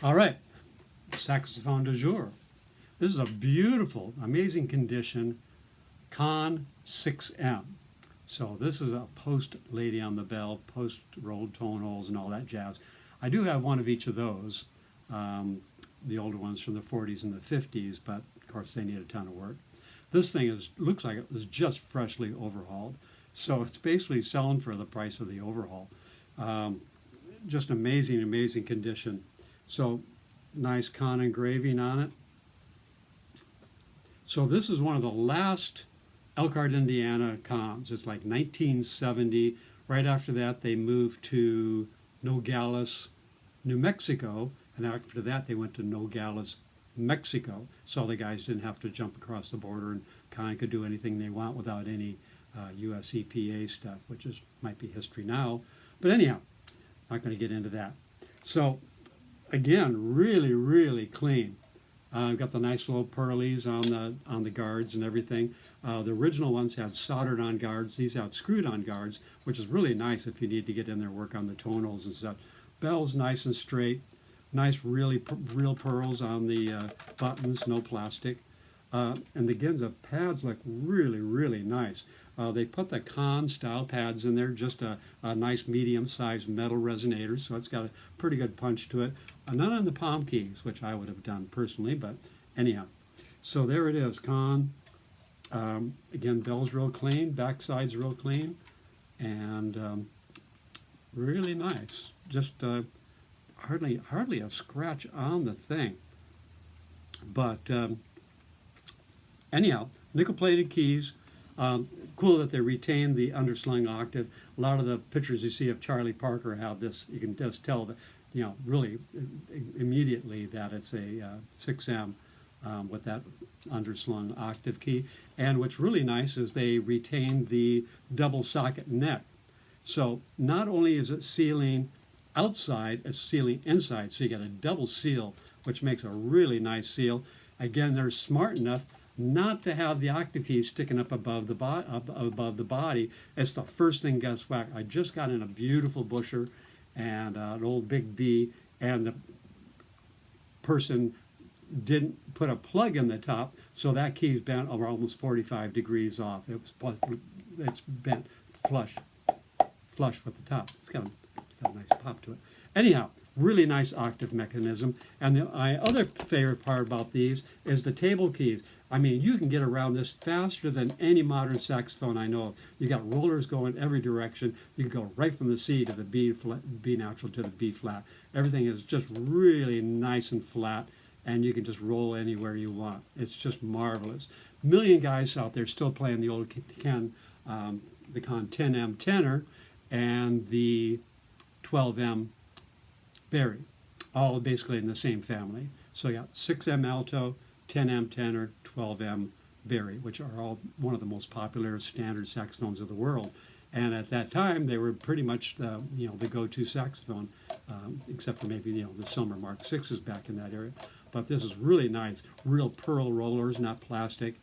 All right, saxophone du jour. This is a beautiful, amazing condition, Con 6M. So this is a post lady on the bell, post rolled tone holes and all that jazz. I do have one of each of those, the older ones from the 40s and the 50s, but of course they need a ton of work. This thing looks like it was just freshly overhauled. So it's basically selling for the price of the overhaul. Just amazing, amazing condition. So nice Con engraving on it. So this is one of the last Elkhart, Indiana cons. It's like 1970. Right after that, they moved to Nogales, New Mexico, and after that, they went to Nogales, Mexico. So the guys didn't have to jump across the border and kind of could do anything they want without any U.S. EPA stuff, which might be history now. But anyhow, not going to get into that. So again, really, really clean. I've got the nice little pearlies on the guards and everything. The original ones had soldered on guards. These had screwed on guards, which is really nice if you need to get in there, work on the tonals and stuff. Bell's nice and straight. Nice, really real pearls on the buttons, no plastic. And again, the pads look really, really nice. They put the Con style pads in there, just a nice medium-sized metal resonator, so it's got a pretty good punch to it. None on the palm keys, which I would have done personally, but anyhow. So there it is, Con. Again, bell's real clean, backside's real clean, and really nice. Just hardly a scratch on the thing. But anyhow, nickel-plated keys. Cool that they retain the underslung octave. A lot of the pictures you see of Charlie Parker have this. You can just tell that, really immediately that it's a 6M with that underslung octave key. And what's really nice is they retain the double socket neck. So not only is it sealing outside, it's sealing inside. So you get a double seal, which makes a really nice seal. Again, they're smart enough not to have the octave key sticking up above the body. It's the first thing gets whacked. I just got in a beautiful busher and an old Big B, and the person didn't put a plug in the top, so that key's bent over almost 45 degrees off. It's bent flush with the top. It's got a nice pop to it. Anyhow, really nice octave mechanism. And my other favorite part about these is the table keys. I mean, you can get around this faster than any modern saxophone I know of. You got rollers going every direction. You can go right from the C to the B natural to the B flat. Everything is just really nice and flat, and you can just roll anywhere you want. It's just marvelous. A million guys out there still playing the old Con 10M tenor and the 12M Barry, all basically in the same family. So you got 6M alto, 10M tenor, 12M Barry, which are all one of the most popular standard saxophones of the world. And at that time, they were pretty much the go-to saxophone, except for maybe the Selmer Mark 6s back in that area. But this is really nice, real pearl rollers, not plastic.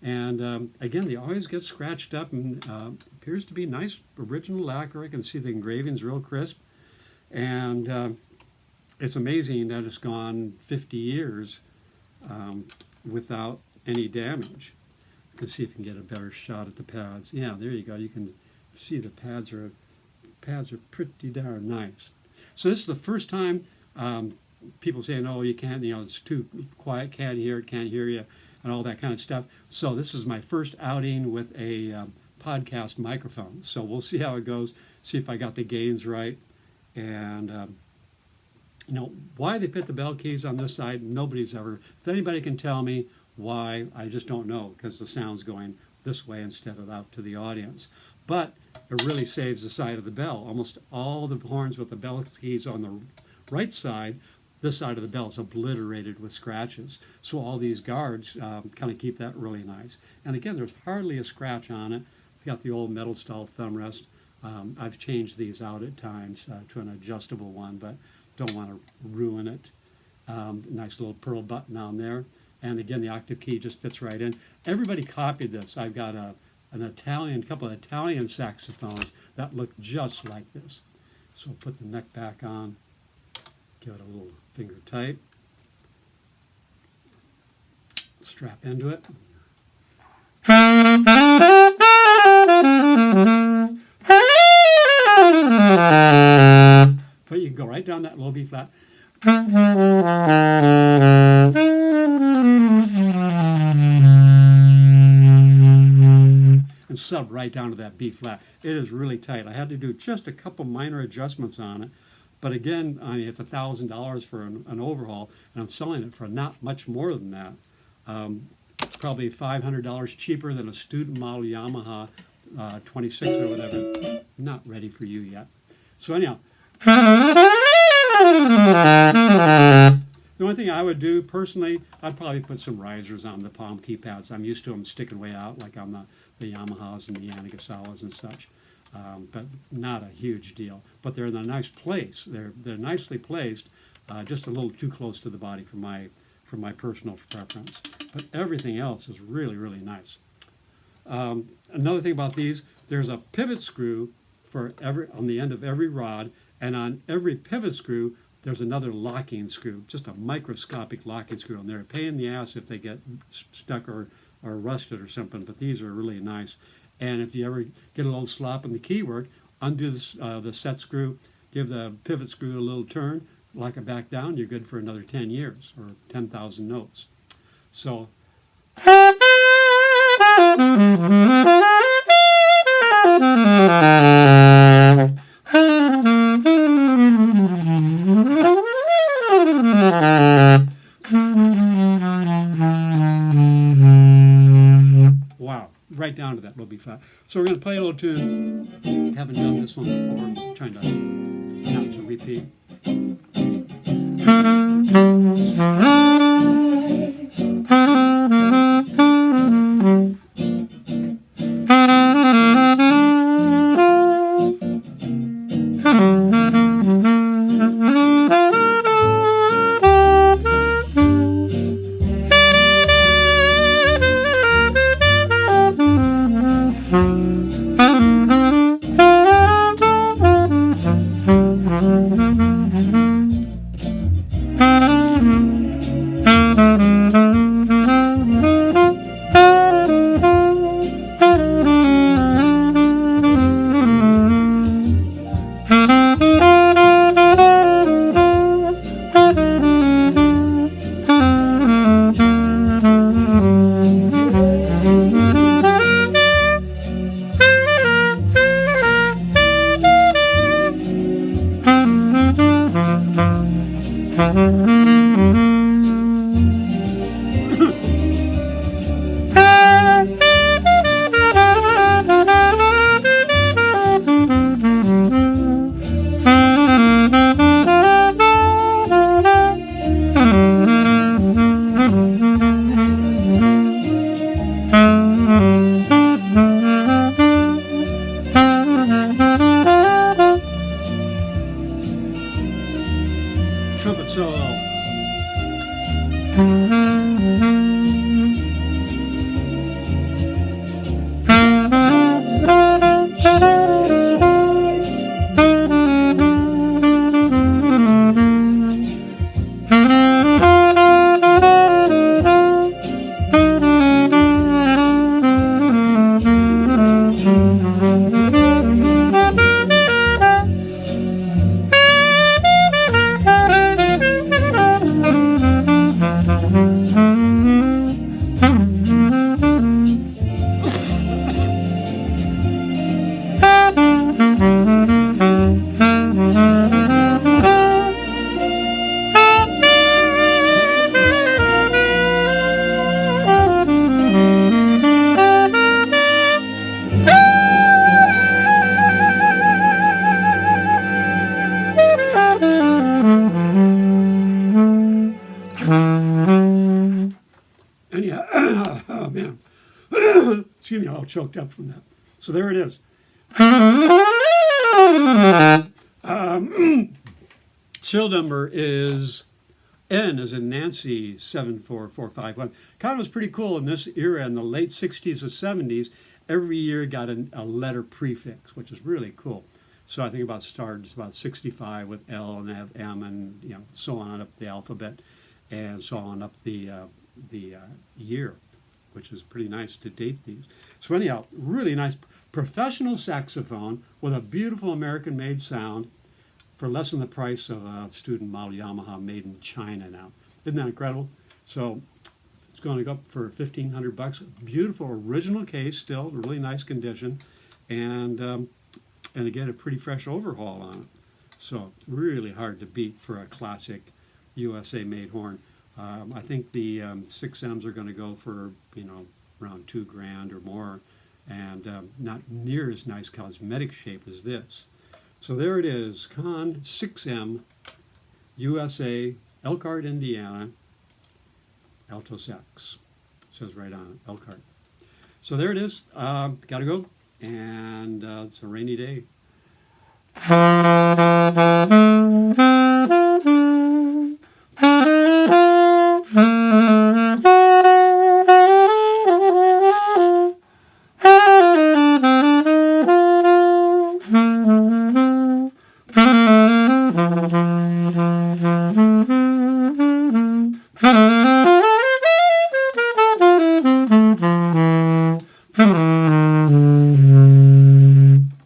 And again, they always get scratched up, and appears to be nice original lacquer. I can see the engraving's real crisp. And it's amazing that it's gone 50 years without any damage. You can see if you can get a better shot at the pads. Yeah, there you go. You can see the pads are pretty darn nice. So this is the first time people saying, "Oh, you can't. It's too quiet. Can't hear it. Can't hear you," and all that kind of stuff. So this is my first outing with a podcast microphone. So we'll see how it goes. See if I got the gains right. And why they put the bell keys on this side, nobody's ever, if anybody can tell me why, I just don't know, because the sound's going this way instead of out to the audience. But it really saves the side of the bell. Almost all the horns with the bell keys on the right side, this side of the bell is obliterated with scratches. So all these guards kind of keep that really nice. And again, there's hardly a scratch on it. It's got the old metal style thumb rest. I've changed these out at times to an adjustable one, but don't want to ruin it. Nice little pearl button on there. And again, the octave key just fits right in. Everybody copied this. I've got a couple of Italian saxophones that look just like this. So put the neck back on, give it a little finger tight, strap into it. But you can go right down that low B flat. And sub right down to that B flat. It is really tight. I had to do just a couple minor adjustments on it. But again, I mean, it's $1,000 for an overhaul, and I'm selling it for not much more than that. Probably $500 cheaper than a student model Yamaha 26 or whatever. Not ready for you yet. So anyhow, the only thing I would do personally, I'd probably put some risers on the palm keypads. I'm used to them sticking way out, like on the Yamahas and the Yanagasawas and such. But not a huge deal. But they're in a nice place. They're nicely placed, just a little too close to the body for my personal preference. But everything else is really, really nice. Another thing about these, there's a pivot screw on the end of every rod, and on every pivot screw, there's another locking screw, just a microscopic locking screw. And they're a pain in the ass if they get stuck or rusted or something, but these are really nice. And if you ever get a little slop in the keywork, undo the set screw, give the pivot screw a little turn, lock it back down, you're good for another 10 years or 10,000 notes. So wow, right down to that low B flat. So we're going to play a little tune. Haven't done this one before. I'm trying to not to repeat. Trumpet solo. Oh man, excuse me, I'm all choked up from that. So there it is. Serial number is N as in Nancy 74451. Kind of was pretty cool in this era in the late 60s and 70s. Every year got a letter prefix, which is really cool. So I think about start is about 65 with L, and they have M, and so on up the alphabet, and so on up the year, which is pretty nice to date these. So anyhow, really nice professional saxophone with a beautiful American-made sound for less than the price of a student model Yamaha made in China now. Isn't that incredible? So it's going to go up for $1,500. Beautiful original case, still really nice condition, and again a pretty fresh overhaul on it. So really hard to beat for a classic USA-made horn. I think the 6Ms are going to go for around $2,000 or more, and not near as nice cosmetic shape as this. So there it is, Con 6M USA, Elkhart, Indiana, alto sax. It says right on it, Elkhart. So there it is. Gotta go, and it's a rainy day.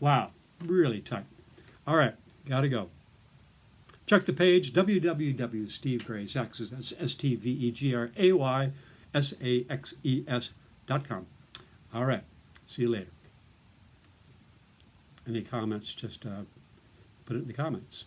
Wow, really tight. All right, gotta go. Check the page, www.stevegraysaxes, that's STVEGRAYSAXES.com. All right, see you later. Any comments, just put it in the comments.